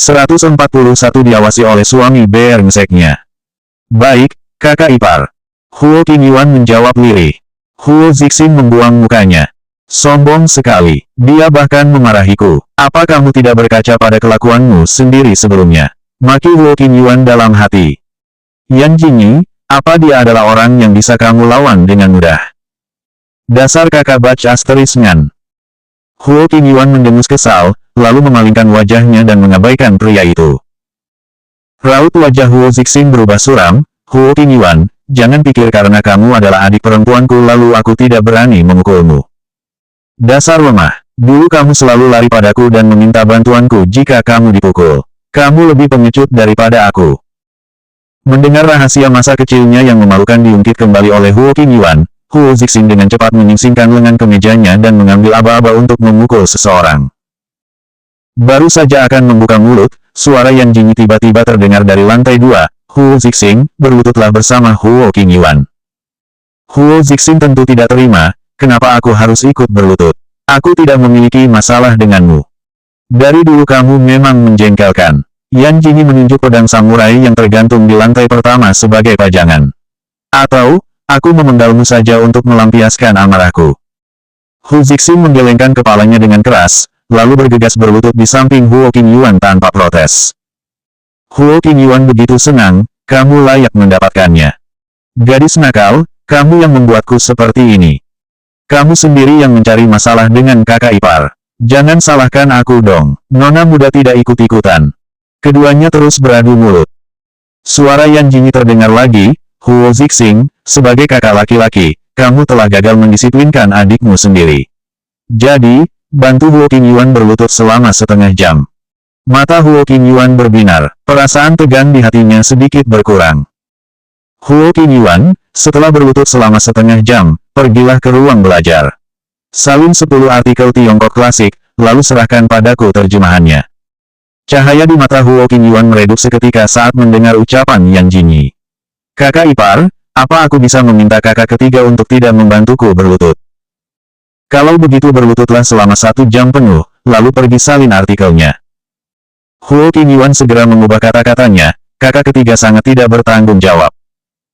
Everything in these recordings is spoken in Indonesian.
141 diawasi oleh suami brengseknya. Baik, kakak ipar. Huo Qingyuan menjawab lirih. Huo Zixing membuang mukanya. Sombong sekali. Dia bahkan memarahiku. Apa kamu tidak berkaca pada kelakuanmu sendiri sebelumnya? Maki Huo Qingyuan dalam hati. Yan Jingyi, apa dia adalah orang yang bisa kamu lawan dengan mudah? Dasar kakak bach asterisngan. Huo Qingyuan mendengus kesal, lalu memalingkan wajahnya dan mengabaikan pria itu. Raut wajah Huo Zixing berubah suram. Huo Qingyuan, jangan pikir karena kamu adalah adik perempuanku lalu aku tidak berani memukulmu. Dasar lemah. Dulu kamu selalu lari padaku dan meminta bantuanku jika kamu dipukul. Kamu lebih pengecut daripada aku. Mendengar rahasia masa kecilnya yang memalukan diungkit kembali oleh Huo Qingyuan, Huo Zixing dengan cepat menyingsingkan lengan kemejanya dan mengambil aba-aba untuk memukul seseorang. Baru saja akan membuka mulut, suara Yan Jingyi tiba-tiba terdengar dari lantai 2. Huo Zixing, berlututlah bersama Huo Qingyuan. Huo Zixing tentu tidak terima. Kenapa aku harus ikut berlutut? Aku tidak memiliki masalah denganmu. Dari dulu kamu memang menjengkelkan. Yan Jingyi menunjuk pedang samurai yang tergantung di lantai pertama sebagai pajangan. Atau, aku memenggalmu saja untuk melampiaskan amarahku. Huo Zixing menggelengkan kepalanya dengan keras, lalu bergegas berlutut di samping Huo Qingyuan tanpa protes. Huo Qingyuan begitu senang, kamu layak mendapatkannya. Gadis nakal, kamu yang membuatku seperti ini. Kamu sendiri yang mencari masalah dengan kakak ipar. Jangan salahkan aku dong. Nona muda tidak ikut-ikutan. Keduanya terus beradu mulut. Suara Yan Jingyi terdengar lagi. Huo Zixing, sebagai kakak laki-laki, kamu telah gagal mendisiplinkan adikmu sendiri. Jadi, bantu Huo Qingyuan berlutut selama setengah jam. Mata Huo Qingyuan berbinar. Perasaan tegang di hatinya sedikit berkurang. Huo Qingyuan, setelah berlutut selama setengah jam, pergilah ke ruang belajar. Salin 10 artikel Tiongkok klasik, lalu serahkan padaku terjemahannya. Cahaya di mata Huo Qingyuan meredup seketika saat mendengar ucapan Yan Jingyi. Kakak ipar, apa aku bisa meminta kakak ketiga untuk tidak membantuku berlutut? Kalau begitu berlututlah selama 1 jam penuh, lalu pergi salin artikelnya. Huo Qingyuan segera mengubah kata-katanya, kakak ketiga sangat tidak bertanggung jawab.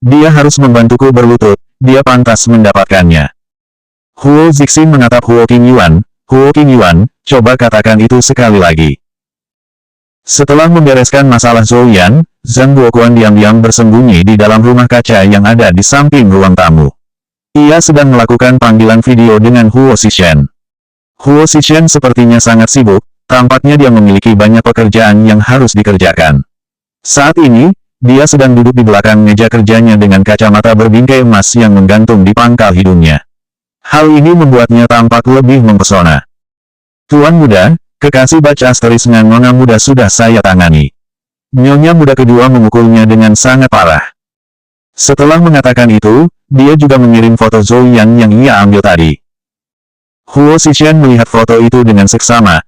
Dia harus membantuku berlutut, dia pantas mendapatkannya. Huo Zixing menatap Huo Qingyuan, coba katakan itu sekali lagi. Setelah membereskan masalah Zhouyan, Zhang Guoquan diam-diam bersembunyi di dalam rumah kaca yang ada di samping ruang tamu. Ia sedang melakukan panggilan video dengan Huo Zixuan. Huo Zixuan sepertinya sangat sibuk, tampaknya dia memiliki banyak pekerjaan yang harus dikerjakan. Saat ini, dia sedang duduk di belakang meja kerjanya dengan kacamata berbingkai emas yang menggantung di pangkal hidungnya. Hal ini membuatnya tampak lebih mempesona. Tuan muda, kekasih bach asterisngan nona muda sudah saya tangani. Nyonya muda kedua memukulnya dengan sangat parah. Setelah mengatakan itu, dia juga mengirim foto Zhouyan yang ia ambil tadi. Huo Zixuan melihat foto itu dengan seksama,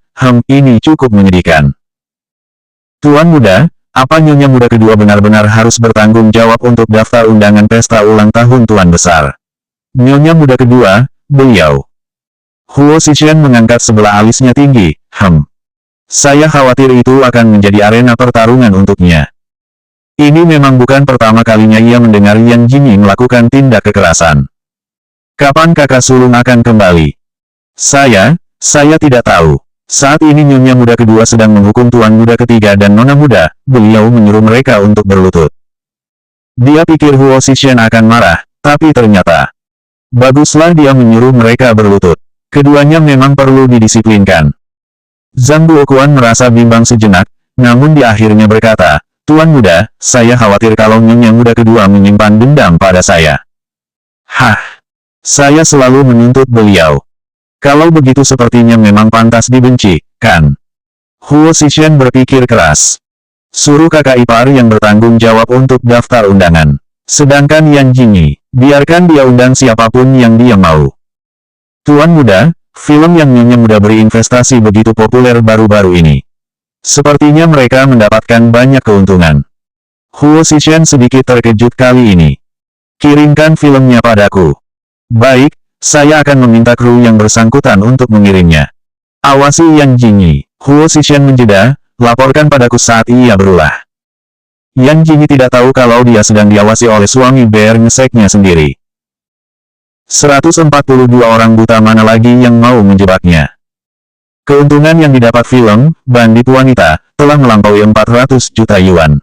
ini cukup menyedihkan. Tuan muda, apa nyonya muda kedua benar-benar harus bertanggung jawab untuk daftar undangan pesta ulang tahun tuan besar? Nyonya muda kedua, beliau. Huo Zixuan mengangkat sebelah alisnya tinggi, Saya khawatir itu akan menjadi arena pertarungan untuknya. Ini memang bukan pertama kalinya ia mendengar Yan Jingyi melakukan tindak kekerasan. Kapan kakak sulung akan kembali? Saya tidak tahu. Saat ini nyonya muda kedua sedang menghukum tuan muda ketiga dan nona muda, beliau menyuruh mereka untuk berlutut. Dia pikir Huo Zixuan akan marah, tapi ternyata baguslah dia menyuruh mereka berlutut. Keduanya memang perlu didisiplinkan. Zhang Guoquan merasa bimbang sejenak, namun di akhirnya berkata, Tuan muda, saya khawatir kalau nyonya muda kedua menyimpan dendam pada saya. Saya selalu menuntut beliau. Kalau begitu sepertinya memang pantas dibenci, kan? Huo Zixuan berpikir keras. Suruh kakak ipar yang bertanggung jawab untuk daftar undangan. Sedangkan Yan Jingyi, biarkan dia undang siapapun yang dia mau. Tuan muda, film yang nyonya muda beri investasi begitu populer baru-baru ini. Sepertinya mereka mendapatkan banyak keuntungan. Huo Zixuan sedikit terkejut kali ini. Kirimkan filmnya padaku. Baik. Saya akan meminta kru yang bersangkutan untuk mengirimnya. Awasi Yan Jingyi. Huo Zixuan menjeda, laporkan padaku saat ia berulah. Yan Jingyi tidak tahu kalau dia sedang diawasi oleh suami bear ngeseknya sendiri. 142 orang buta mana lagi yang mau menjebaknya? Keuntungan yang didapat film, Bandit Wanita, telah melampaui 400 juta yuan.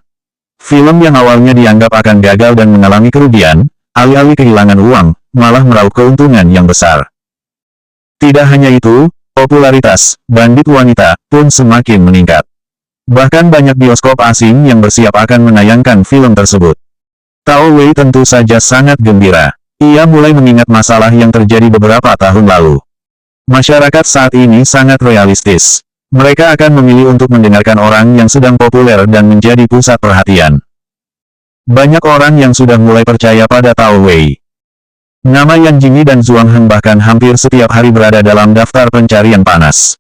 Film yang awalnya dianggap akan gagal dan mengalami kerugian, alih-alih kehilangan uang, malah meraup keuntungan yang besar. Tidak hanya itu, popularitas Bandit Wanita pun semakin meningkat. Bahkan banyak bioskop asing yang bersiap akan menayangkan film tersebut. Tao Wei tentu saja sangat gembira. Ia mulai mengingat masalah yang terjadi beberapa tahun lalu. Masyarakat saat ini sangat realistis. Mereka akan memilih untuk mendengarkan orang yang sedang populer dan menjadi pusat perhatian. Banyak orang yang sudah mulai percaya pada Tao Wei. Nama Yan Jingyi dan Zhuang Heng bahkan hampir setiap hari berada dalam daftar pencarian panas.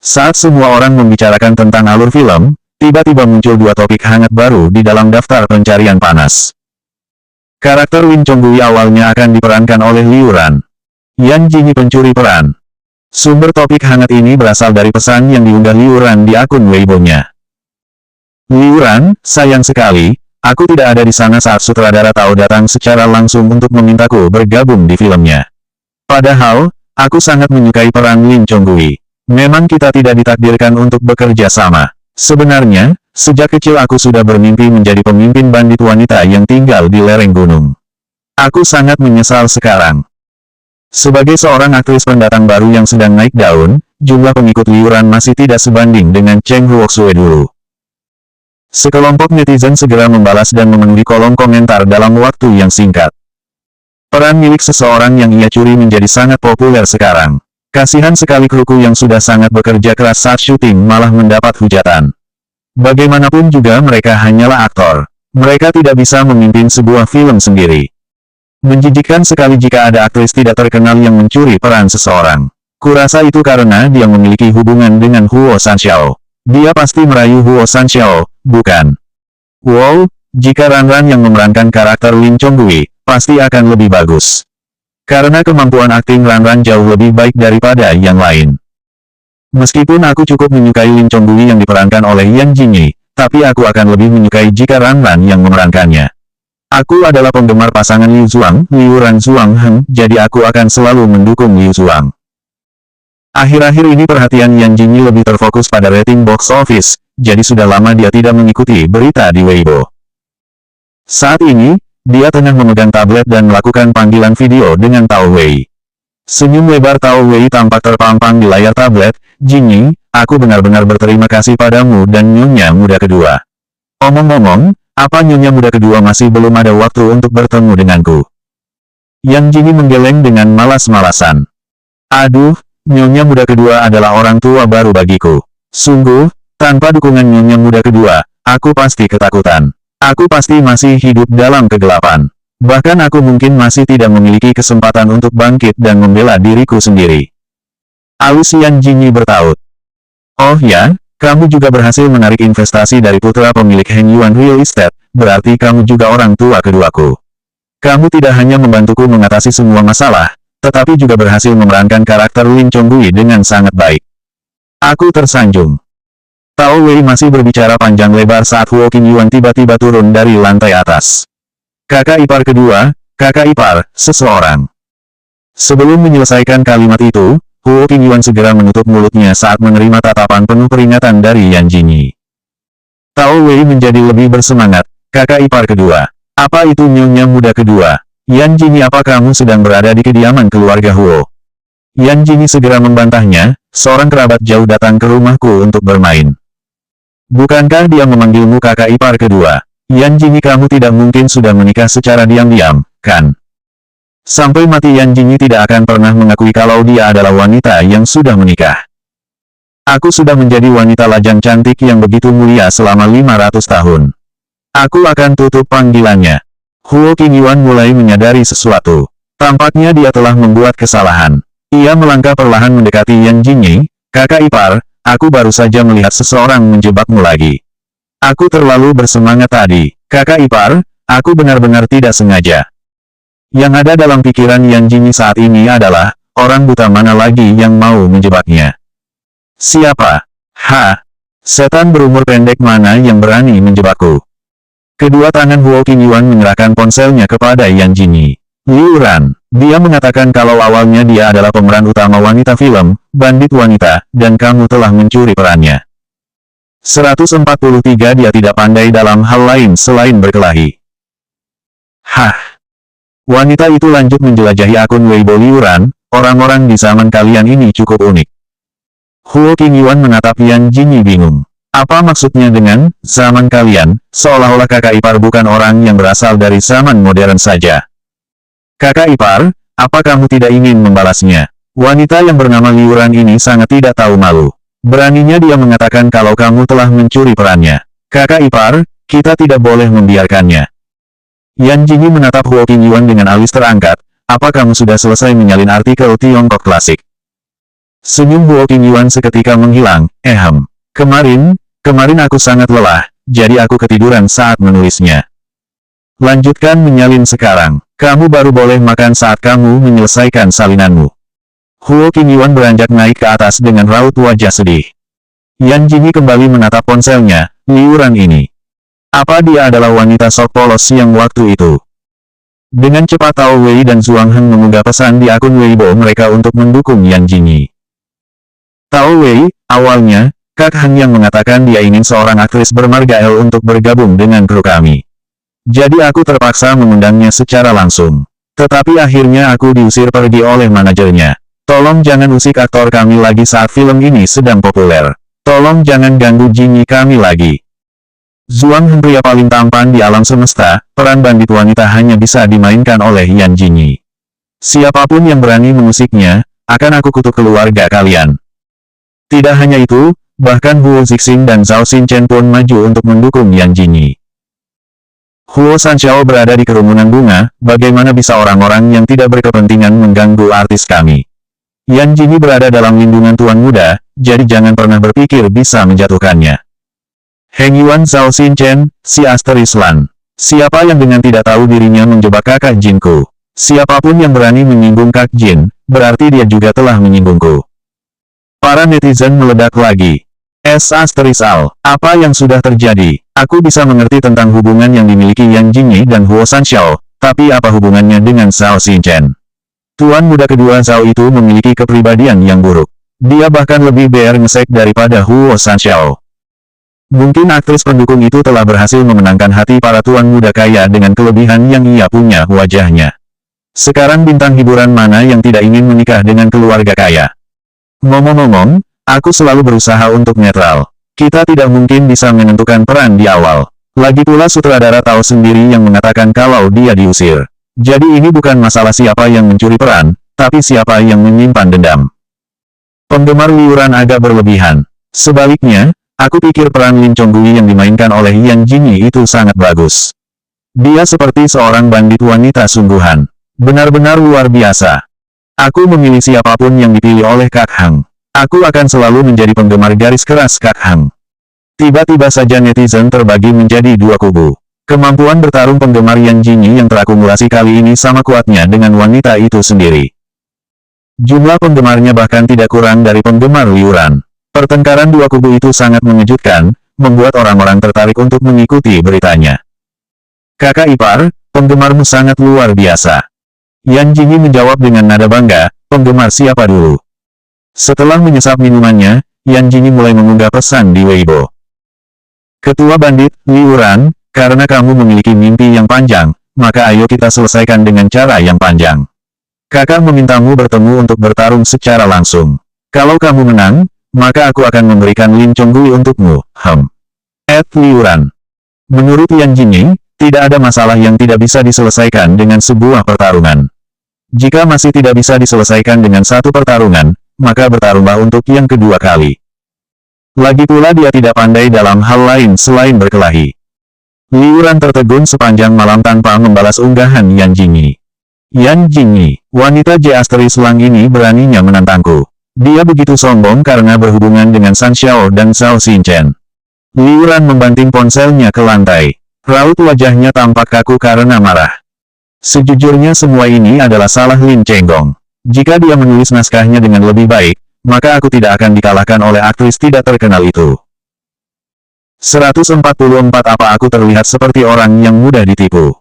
Saat semua orang membicarakan tentang alur film, tiba-tiba muncul dua topik hangat baru di dalam daftar pencarian panas. Karakter Lin Chonggui awalnya akan diperankan oleh Liu Ran. Yan Jingyi pencuri peran. Sumber topik hangat ini berasal dari pesan yang diunggah Liu Ran di akun Weibo-nya. Liu Ran, sayang sekali, aku tidak ada di sana saat sutradara Tao datang secara langsung untuk memintaku bergabung di filmnya. Padahal, aku sangat menyukai peran Lin Chonggui. Memang kita tidak ditakdirkan untuk bekerja sama. Sebenarnya, sejak kecil aku sudah bermimpi menjadi pemimpin bandit wanita yang tinggal di lereng gunung. Aku sangat menyesal sekarang. Sebagai seorang aktris pendatang baru yang sedang naik daun, jumlah pengikut Liu Ran masih tidak sebanding dengan Cheng Huoxue dulu. Sekelompok netizen segera membalas dan memenuhi kolom komentar dalam waktu yang singkat. Peran milik seseorang yang ia curi menjadi sangat populer sekarang. Kasihan sekali kruku yang sudah sangat bekerja keras saat syuting malah mendapat hujatan. Bagaimanapun juga mereka hanyalah aktor. Mereka tidak bisa memimpin sebuah film sendiri. Menjijikkan sekali jika ada aktris tidak terkenal yang mencuri peran seseorang. Kurasa itu karena dia memiliki hubungan dengan Huo Sanxiao. Dia pasti merayu Huo Sanxiao, bukan? Wow, jika Ran yang memerankan karakter Lin Chonggui, pasti akan lebih bagus. Karena kemampuan akting Ran jauh lebih baik daripada yang lain. Meskipun aku cukup menyukai Lin Chonggui yang diperankan oleh Yan Jingyi, tapi aku akan lebih menyukai jika Ran yang memerankannya. Aku adalah penggemar pasangan Liu Zhuang, Liu Ran Zhuang Heng, jadi aku akan selalu mendukung Liu Zhuang. Akhir-akhir ini perhatian Yan Jingyi lebih terfokus pada rating box office, jadi sudah lama dia tidak mengikuti berita di Weibo. Saat ini, dia tengah memegang tablet dan melakukan panggilan video dengan Tao Wei. Senyum lebar Tao Wei tampak terpampang di layar tablet. Jingyi, aku benar-benar berterima kasih padamu dan Nyonya Muda Kedua. Omong-omong, apa Nyonya Muda Kedua masih belum ada waktu untuk bertemu denganku? Yang Jingyi menggeleng dengan malas-malasan. Aduh, Nyonya Muda Kedua adalah orang tua baru bagiku. Sungguh, tanpa dukungan Nyonya Muda Kedua, aku pasti ketakutan. Aku pasti masih hidup dalam kegelapan. Bahkan aku mungkin masih tidak memiliki kesempatan untuk bangkit dan membela diriku sendiri. Alus Yan Jingyi bertaut. Oh ya, kamu juga berhasil menarik investasi dari putra pemilik Heng Yuan Real Estate, berarti kamu juga orang tua keduaku. Kamu tidak hanya membantuku mengatasi semua masalah, tetapi juga berhasil memerankan karakter Lin Chonggui dengan sangat baik. Aku tersanjung. Tao Wei masih berbicara panjang lebar saat Huo Qingyuan tiba-tiba turun dari lantai atas. Kakak ipar kedua, kakak ipar, seseorang. Sebelum menyelesaikan kalimat itu, Huo Qingyuan segera menutup mulutnya saat menerima tatapan penuh peringatan dari Yan Jingyi. Tao Wei menjadi lebih bersemangat, kakak ipar kedua. Apa itu Nyonya Muda Kedua? Yan Jingyi, apa kamu sedang berada di kediaman keluarga Huo? Yan Jingyi segera membantahnya, seorang kerabat jauh datang ke rumahku untuk bermain. Bukankah dia memanggilmu kakak ipar kedua? Yan Jingyi, kamu tidak mungkin sudah menikah secara diam-diam, kan? Sampai mati Yan Jingyi tidak akan pernah mengakui kalau dia adalah wanita yang sudah menikah. Aku sudah menjadi wanita lajang cantik yang begitu mulia selama 500 tahun. Aku akan tutup panggilannya. Huo Qingyuan mulai menyadari sesuatu. Tampaknya dia telah membuat kesalahan. Ia melangkah perlahan mendekati Yan Jingyi. Kakak ipar, aku baru saja melihat seseorang menjebakmu lagi. Aku terlalu bersemangat tadi. Kakak ipar, aku benar-benar tidak sengaja. Yang ada dalam pikiran Yan Jingyi saat ini adalah, orang buta mana lagi yang mau menjebaknya? Siapa? Setan berumur pendek mana yang berani menjebakku? Kedua tangan Huo Qingyuan menyerahkan ponselnya kepada Yan Jingyi. Liu Ran, dia mengatakan kalau awalnya dia adalah pemeran utama wanita film, bandit wanita, dan kamu telah mencuri perannya. 143 Dia tidak pandai dalam hal lain selain berkelahi. Hah? Wanita itu lanjut menjelajahi akun Weibo Liu Ran, orang-orang di zaman kalian ini cukup unik. Huo Qingyuan menatap Yan Jingyi bingung. Apa maksudnya dengan zaman kalian, seolah-olah kakak ipar bukan orang yang berasal dari zaman modern saja. Kakak ipar, apa kamu tidak ingin membalasnya? Wanita yang bernama Liu Ran ini sangat tidak tahu malu. Beraninya dia mengatakan kalau kamu telah mencuri perannya. Kakak ipar, kita tidak boleh membiarkannya. Yan Jingyi menatap Huo Qingyuan dengan alis terangkat. Apa kamu sudah selesai menyalin artikel Tiongkok klasik? Senyum Huo Qingyuan seketika menghilang. Kemarin aku sangat lelah, jadi aku ketiduran saat menulisnya. Lanjutkan menyalin sekarang. Kamu baru boleh makan saat kamu menyelesaikan salinanmu. Huo Qingyuan beranjak naik ke atas dengan raut wajah sedih. Yan Jingyi kembali menatap ponselnya. Liu Ran ini. Apa dia adalah wanita sok polos yang waktu itu? Dengan cepat Tao Wei dan Zhuang Heng mengunggah pesan di akun Weibo mereka untuk mendukung Yan Jingyi. Tao Wei, awalnya, Kak Heng yang mengatakan dia ingin seorang aktris bermarga L untuk bergabung dengan kru kami. Jadi aku terpaksa mengundangnya secara langsung. Tetapi akhirnya aku diusir pergi oleh manajernya. Tolong jangan usik aktor kami lagi saat film ini sedang populer. Tolong jangan ganggu Jingyi kami lagi. Zhuang Heng, pria paling tampan di alam semesta, peran bandit wanita hanya bisa dimainkan oleh Yan Jingyi. Siapapun yang berani mengusiknya, akan aku kutuk keluarga kalian. Tidak hanya itu, bahkan Huo Zixing dan Zhao Xinchen pun maju untuk mendukung Yan Jingyi. Huo Sanxiao berada di kerumunan bunga, bagaimana bisa orang-orang yang tidak berkepentingan mengganggu artis kami? Yan Jingyi berada dalam lindungan tuan muda, jadi jangan pernah berpikir bisa menjatuhkannya. Heng Yuan, Zhao Xinchen, si asteris Lan. Siapa yang dengan tidak tahu dirinya menjebak kakak Jinku? Siapapun yang berani menyinggung Kak Jin, berarti dia juga telah menyinggungku. Para netizen meledak lagi. Al, apa yang sudah terjadi? Aku bisa mengerti tentang hubungan yang dimiliki Yan Jingyi dan Huo Sanxiao, tapi apa hubungannya dengan Zhao Xinchen? Tuan muda kedua Zhao itu memiliki kepribadian yang buruk. Dia bahkan lebih brengsek daripada Huo Sanxiao. Mungkin aktris pendukung itu telah berhasil memenangkan hati para tuan muda kaya dengan kelebihan yang ia punya wajahnya. Sekarang bintang hiburan mana yang tidak ingin menikah dengan keluarga kaya? Ngomong-ngomong, aku selalu berusaha untuk netral. Kita tidak mungkin bisa menentukan peran di awal. Lagi pula sutradara tahu sendiri yang mengatakan kalau dia diusir. Jadi ini bukan masalah siapa yang mencuri peran, tapi siapa yang menyimpan dendam. Penggemar Liu Ran agak berlebihan. Sebaliknya, aku pikir peran Lin Chonggui yang dimainkan oleh Yan Jingyi itu sangat bagus. Dia seperti seorang bandit wanita sungguhan. Benar-benar luar biasa. Aku memilih siapapun yang dipilih oleh Kak Heng. Aku akan selalu menjadi penggemar garis keras Kak Heng. Tiba-tiba saja netizen terbagi menjadi dua kubu. Kemampuan bertarung penggemar Yan Jingyi yang terakumulasi kali ini sama kuatnya dengan wanita itu sendiri. Jumlah penggemarnya bahkan tidak kurang dari penggemar Liu Ran. Pertengkaran dua kubu itu sangat mengejutkan, membuat orang-orang tertarik untuk mengikuti beritanya. Kakak ipar, penggemarmu sangat luar biasa. Yan Jingyi menjawab dengan nada bangga, penggemar siapa dulu? Setelah menyesap minumannya, Yan Jingyi mulai mengunggah pesan di Weibo. Ketua bandit, Liu Ran, karena kamu memiliki mimpi yang panjang, maka ayo kita selesaikan dengan cara yang panjang. Kakak memintamu bertemu untuk bertarung secara langsung. Kalau kamu menang, maka aku akan memberikan Lin Chonggui untukmu, Liu Ran. Menurut Yan Jingyi, tidak ada masalah yang tidak bisa diselesaikan dengan sebuah pertarungan. Jika masih tidak bisa diselesaikan dengan satu pertarungan, maka bertarunglah untuk yang kedua kali. Lagi pula dia tidak pandai dalam hal lain selain berkelahi. Liu Ran tertegun sepanjang malam tanpa membalas unggahan Yan Jingyi. Yan Jingyi, wanita J asteris Lang ini beraninya menantangku. Dia begitu sombong karena berhubungan dengan San Xiao dan Zhao Xinchen. Liu Ran membanting ponselnya ke lantai. Raut wajahnya tampak kaku karena marah. Sejujurnya semua ini adalah salah Lin Chenggong. Jika dia menulis naskahnya dengan lebih baik, maka aku tidak akan dikalahkan oleh aktris tidak terkenal itu. 144. Apa aku terlihat seperti orang yang mudah ditipu?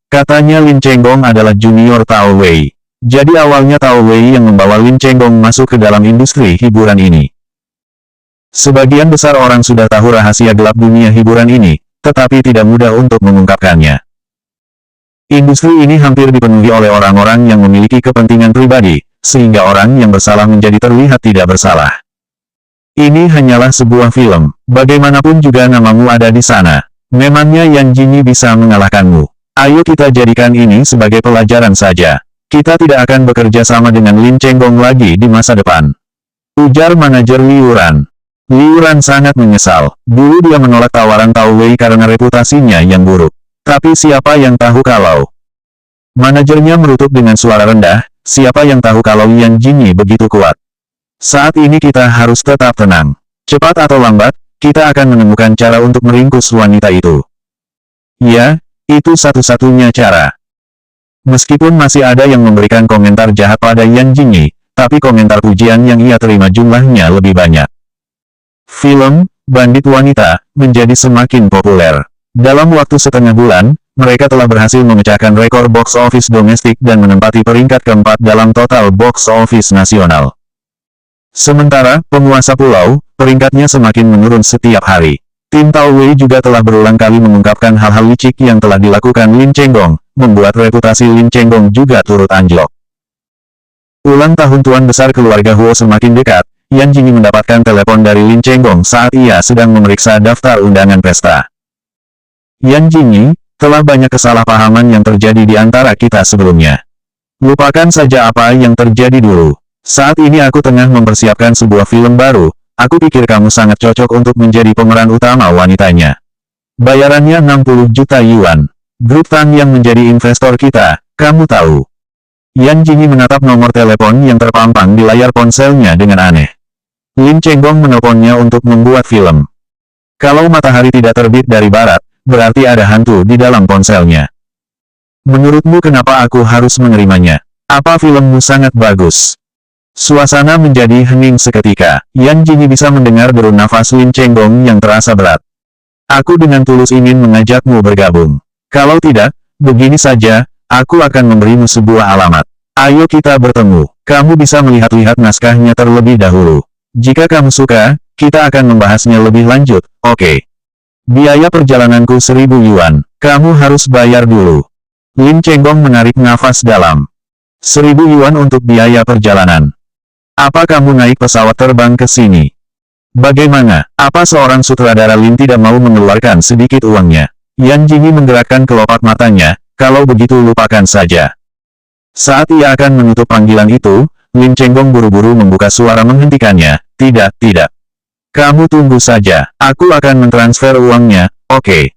Katanya Lin Chenggong adalah junior Tao Wei. Jadi awalnya Tao Wei yang membawa Lin Chenggong masuk ke dalam industri hiburan ini. Sebagian besar orang sudah tahu rahasia gelap dunia hiburan ini, tetapi tidak mudah untuk mengungkapkannya. Industri ini hampir dipenuhi oleh orang-orang yang memiliki kepentingan pribadi, sehingga orang yang bersalah menjadi terlihat tidak bersalah. Ini hanyalah sebuah film, bagaimanapun juga namamu ada di sana. Memangnya Yan Jingyi bisa mengalahkanmu? Ayo kita jadikan ini sebagai pelajaran saja. Kita tidak akan bekerja sama dengan Lin Chenggong lagi di masa depan. Ujar manajer Liuran. Liuran sangat menyesal. Dulu dia menolak tawaran Tao Wei karena reputasinya yang buruk. Tapi siapa yang tahu kalau... Manajernya merutuk dengan suara rendah, siapa yang tahu kalau Yan Jingyi begitu kuat. Saat ini kita harus tetap tenang. Cepat atau lambat, kita akan menemukan cara untuk meringkus wanita itu. Ya, itu satu-satunya cara. Meskipun masih ada yang memberikan komentar jahat pada Yan Jingyi, tapi komentar pujian yang ia terima jumlahnya lebih banyak. Film, Bandit Wanita, menjadi semakin populer. Dalam waktu setengah bulan, mereka telah berhasil memecahkan rekor box office domestik dan menempati peringkat keempat dalam total box office nasional. Sementara, penguasa pulau, peringkatnya semakin menurun setiap hari. Tim Tao Wei juga telah berulang kali mengungkapkan hal-hal licik yang telah dilakukan Lin Chenggong, membuat reputasi Lin Chenggong juga turut anjlok. Ulang tahun tuan besar keluarga Huo semakin dekat, Yan Jingyi mendapatkan telepon dari Lin Chenggong saat ia sedang memeriksa daftar undangan pesta. Yan Jingyi, telah banyak kesalahpahaman yang terjadi di antara kita sebelumnya. Lupakan saja apa yang terjadi dulu. Saat ini aku tengah mempersiapkan sebuah film baru. Aku pikir kamu sangat cocok untuk menjadi pemeran utama wanitanya. Bayarannya 60 juta yuan. Grup Tan yang menjadi investor kita, kamu tahu. Yan Jingyi menatap nomor telepon yang terpampang di layar ponselnya dengan aneh. Lin Chenggong menelponnya untuk membuat film. Kalau matahari tidak terbit dari barat, berarti ada hantu di dalam ponselnya. Menurutmu kenapa aku harus menerimanya? Apa filmmu sangat bagus? Suasana menjadi hening seketika. Yan Jingyi bisa mendengar deru nafas Lin Chenggong yang terasa berat. Aku dengan tulus ingin mengajakmu bergabung. Kalau tidak, begini saja, aku akan memberimu sebuah alamat. Ayo kita bertemu. Kamu bisa melihat-lihat naskahnya terlebih dahulu. Jika kamu suka, kita akan membahasnya lebih lanjut, oke? Biaya perjalananku 1000 yuan. Kamu harus bayar dulu. Lin Chenggong menarik nafas dalam. 1000 yuan untuk biaya perjalanan. Apa kamu naik pesawat terbang ke sini? Bagaimana? Apa seorang sutradara Lin tidak mau mengeluarkan sedikit uangnya? Yan Jingyi menggerakkan kelopak matanya, kalau begitu lupakan saja. Saat ia akan menutup panggilan itu, Lin Chenggong buru-buru membuka suara menghentikannya. Tidak, tidak. Kamu tunggu saja, aku akan mentransfer uangnya, oke.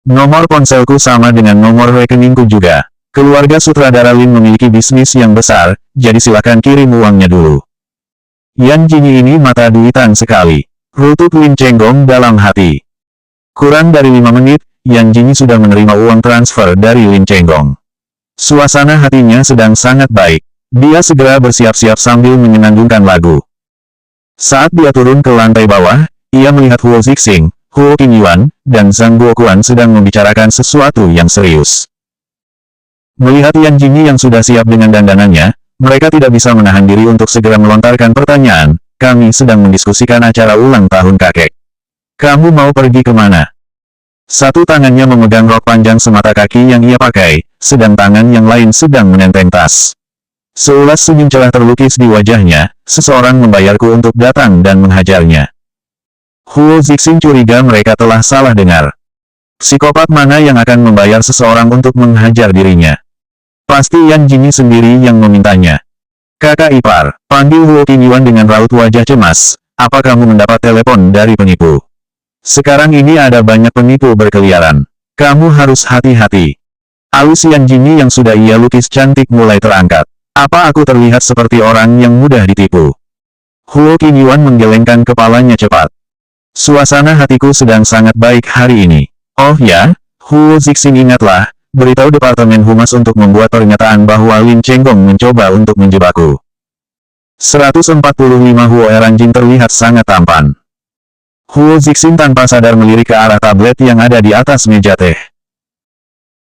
Nomor ponselku sama dengan nomor rekeningku juga. Keluarga sutradara Lin memiliki bisnis yang besar, jadi silakan kirim uangnya dulu. Yan Jingyi ini mata duitan sekali. Rutuk Lin Chenggong dalam hati. Kurang dari 5 menit, Yan Jingyi sudah menerima uang transfer dari Lin Chenggong. Suasana hatinya sedang sangat baik. Dia segera bersiap-siap sambil menyenandungkan lagu. Saat dia turun ke lantai bawah, ia melihat Huo Zixing, Huo Qingyuan, dan Zhang Guoquan sedang membicarakan sesuatu yang serius. Melihat Yan Jingyi yang sudah siap dengan dandanannya, mereka tidak bisa menahan diri untuk segera melontarkan pertanyaan. Kami sedang mendiskusikan acara ulang tahun kakek. Kamu mau pergi kemana? Satu tangannya memegang rok panjang semata kaki yang ia pakai, sedang tangan yang lain sedang menenteng tas. Seulas senyum cerah terlukis di wajahnya, seseorang membayarku untuk datang dan menghajarnya. Huo Zixing curiga mereka telah salah dengar. Psikopat mana yang akan membayar seseorang untuk menghajar dirinya? Pasti Yan Jingyi sendiri yang memintanya. Kakak ipar, panggil Huo Qingyuan dengan raut wajah cemas. Apa kamu mendapat telepon dari penipu? Sekarang ini ada banyak penipu berkeliaran. Kamu harus hati-hati. Alis Yan Jingyi yang sudah ia lukis cantik mulai terangkat. Apa aku terlihat seperti orang yang mudah ditipu? Huo Qingyuan menggelengkan kepalanya cepat. Suasana hatiku sedang sangat baik hari ini. Oh ya, Huo Zixing ingatlah. Beritahu Departemen Humas untuk membuat pernyataan bahwa Lin Chenggong mencoba untuk menjebakku. 145 Huo Eranjing terlihat sangat tampan. Huo Zixing tanpa sadar melirik ke arah tablet yang ada di atas meja teh.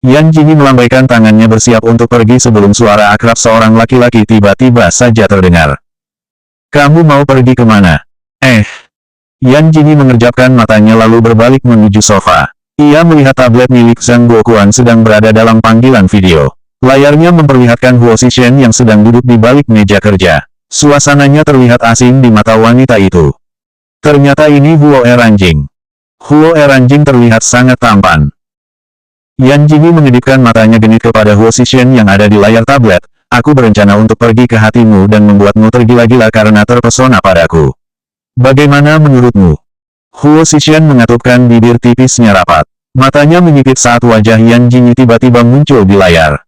Yan Jingyi melambaikan tangannya bersiap untuk pergi sebelum suara akrab seorang laki-laki tiba-tiba saja terdengar. Kamu mau pergi kemana? Yan Jingyi mengerjapkan matanya lalu berbalik menuju sofa. Ia melihat tablet milik Zhang Guoquan sedang berada dalam panggilan video. Layarnya memperlihatkan Huo Zixing yang sedang duduk di balik meja kerja. Suasananya terlihat asing di mata wanita itu. Ternyata ini Huo Eranjing. Huo Eranjing terlihat sangat tampan. Yan Jingyi mengedipkan matanya genit kepada Huo Zixing yang ada di layar tablet. Aku berencana untuk pergi ke hatimu dan membuatmu tergila-gila karena terpesona padaku. Bagaimana menurutmu? Huo Zixing mengatupkan bibir tipisnya rapat. Matanya menyipit saat wajah Yan Jingyi tiba-tiba muncul di layar.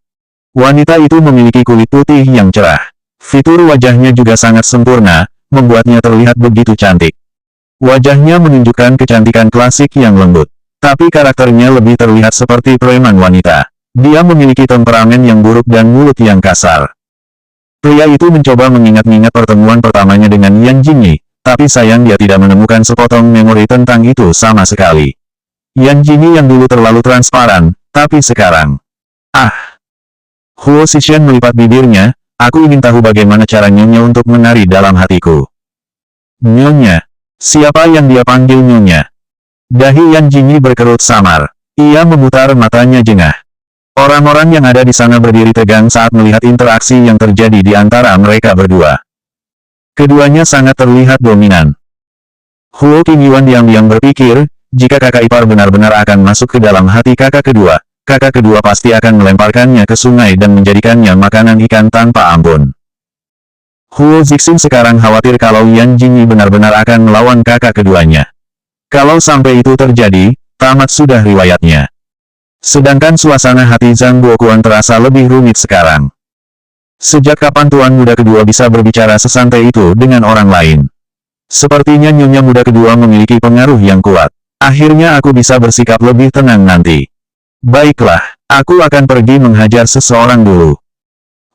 Wanita itu memiliki kulit putih yang cerah. Fitur wajahnya juga sangat sempurna, membuatnya terlihat begitu cantik. Wajahnya menunjukkan kecantikan klasik yang lembut. Tapi karakternya lebih terlihat seperti preman wanita. Dia memiliki temperamen yang buruk dan mulut yang kasar. Pria itu mencoba mengingat-ingat pertemuan pertamanya dengan Yan Jingyi, tapi sayang dia tidak menemukan sepotong memori tentang itu sama sekali. Yan Jingyi yang dulu terlalu transparan, tapi sekarang... Huo Zixing melipat bibirnya, aku ingin tahu bagaimana cara Nyonya untuk menari dalam hatiku. Nyonya. Siapa yang dia panggil Nyonya? Dahi Yan Jingyi berkerut samar. Ia memutar matanya jengah. Orang-orang yang ada di sana berdiri tegang saat melihat interaksi yang terjadi di antara mereka berdua. Keduanya sangat terlihat dominan. Huo Qingyuan diam-diam berpikir, jika kakak ipar benar-benar akan masuk ke dalam hati kakak kedua pasti akan melemparkannya ke sungai dan menjadikannya makanan ikan tanpa ampun. Huo Zixing sekarang khawatir kalau Yan Jingyi benar-benar akan melawan kakak keduanya. Kalau sampai itu terjadi, tamat sudah riwayatnya. Sedangkan suasana hati Zhang Guoquan terasa lebih rumit sekarang. Sejak kapan tuan muda kedua bisa berbicara sesantai itu dengan orang lain? Sepertinya nyonya muda kedua memiliki pengaruh yang kuat. Akhirnya aku bisa bersikap lebih tenang nanti. Baiklah, aku akan pergi menghajar seseorang dulu.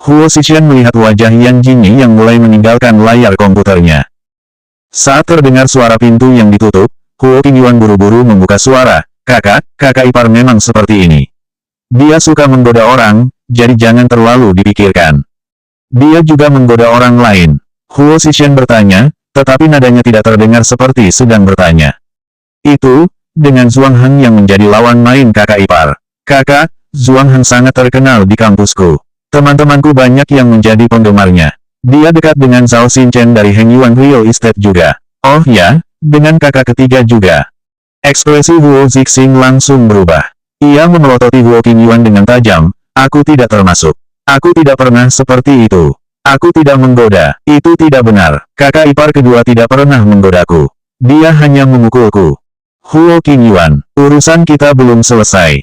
Huo Zixing melihat wajah Yan Jingyi yang mulai meninggalkan layar komputernya. Saat terdengar suara pintu yang ditutup, Huo Qingyuan buru-buru membuka suara, kakak ipar memang seperti ini. Dia suka menggoda orang, jadi jangan terlalu dipikirkan. Dia juga menggoda orang lain. Huo Zixing bertanya, tetapi nadanya tidak terdengar seperti sedang bertanya. Itu, dengan Zhuang Han yang menjadi lawan main kakak ipar. Kakak, Zhuang Han sangat terkenal di kampusku. Teman-temanku banyak yang menjadi penggemarnya. Dia dekat dengan Zhao Xinchen dari Hengyuan Real Estate juga. Oh ya, dengan kakak ketiga juga. Ekspresi Huo Zixing langsung berubah. Ia memelototi Huo Qingyuan dengan tajam. Aku tidak termasuk. Aku tidak pernah seperti itu. Aku tidak menggoda. Itu tidak benar. Kakak ipar kedua tidak pernah menggodaku. Dia hanya memukulku. Huo Qingyuan, urusan kita belum selesai.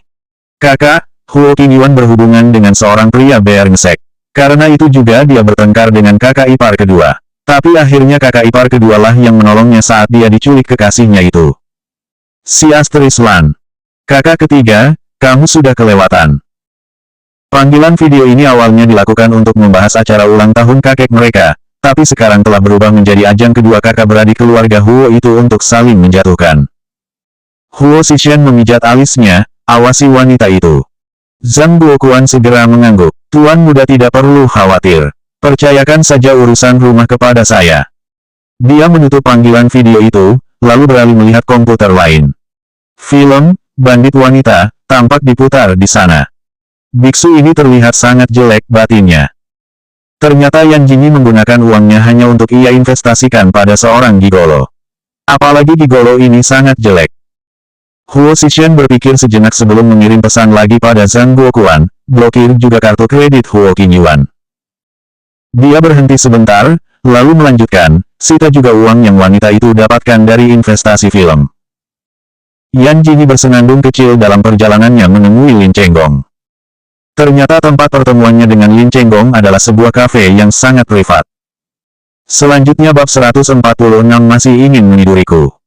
Kakak, Huo Qingyuan berhubungan dengan seorang pria brengsek. Karena itu juga dia bertengkar dengan kakak ipar kedua. Tapi akhirnya kakak ipar kedualah yang menolongnya saat dia diculik kekasihnya itu. Si Asteris Lan. Kakak ketiga, kamu sudah kelewatan. Panggilan video ini awalnya dilakukan untuk membahas acara ulang tahun kakek mereka, tapi sekarang telah berubah menjadi ajang kedua kakak beradik keluarga Huo itu untuk saling menjatuhkan. Huo Zixing memijat alisnya, awasi wanita itu. Zhang Guoquan segera mengangguk. Tuan muda tidak perlu khawatir. Percayakan saja urusan rumah kepada saya. Dia menutup panggilan video itu, lalu beralih melihat komputer lain. Film, Bandit Wanita, tampak diputar di sana. Biksu ini terlihat sangat jelek batinnya. Ternyata Yan Jingyi menggunakan uangnya hanya untuk ia investasikan pada seorang gigolo. Apalagi gigolo ini sangat jelek. Huo Zixing berpikir sejenak sebelum mengirim pesan lagi pada Zhang Guoquan, blokir juga kartu kredit Huo Qingyuan. Dia berhenti sebentar, lalu melanjutkan, sita juga uang yang wanita itu dapatkan dari investasi film. Yan Jingyi bersenandung kecil dalam perjalanannya menemui Lin Chenggong. Ternyata tempat pertemuannya dengan Lin Chenggong adalah sebuah kafe yang sangat privat. Selanjutnya bab 146 masih ingin meniduriku.